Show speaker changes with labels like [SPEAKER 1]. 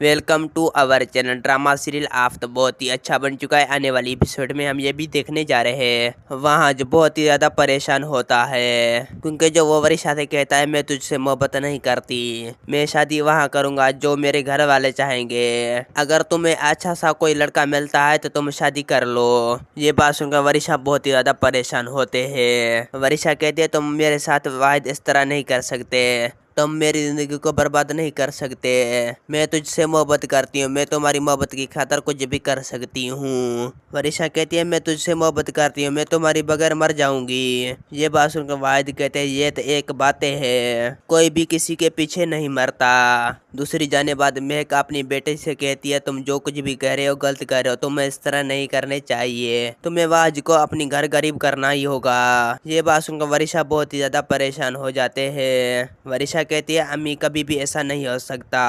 [SPEAKER 1] Welcome to our channel. Drama serial Aafat बहुत ही अच्छा बन चुका है। आने वाली एपिसोड में हम ये भी देखने जा रहे हैं वहाँ जो बहुत ही ज्यादा परेशान होता है, क्योंकि जो वो वर्षा से कहता है मैं तुझसे मोहब्बत नहीं करती, मैं शादी वहाँ करूँगा जो मेरे घर वाले चाहेंगे, अगर तुम्हें अच्छा सा कोई लड़का मिलता है तो तुम शादी कर लो। ये बात सुनकर वर्षा बहुत ही ज्यादा परेशान होते हैं। वर्षा कहती है तुम मेरे साथ वायद इस तरह नहीं कर सकते, तुम मेरी जिंदगी को बर्बाद नहीं कर सकते। मैं तुझसे मोहब्बत करती हूँ, मैं तुम्हारी मोहब्बत की खातिर कुछ भी कर सकती हूँ। वरिशा कहती है मैं तुझसे मोहब्बत करती हूँ, मैं तुम्हारी बगैर मर जाऊंगी। ये बात सुनकर वाहिद कहते हैं ये तो एक बातें है, कोई भी किसी के पीछे नहीं मरता। दूसरी जाने बाद महक अपनी बेटे से कहती है तुम जो कुछ भी कह रहे हो गलत कह रहे हो, तुम्हें इस तरह नहीं करने चाहिए, तुम्हें वाज को अपनी घर गरीब करना ही होगा। ये बात सुनकर वरिशा बहुत ही ज्यादा परेशान हो जाते हैं। वरिशा कहती है अम्मी कभी भी ऐसा नहीं हो सकता।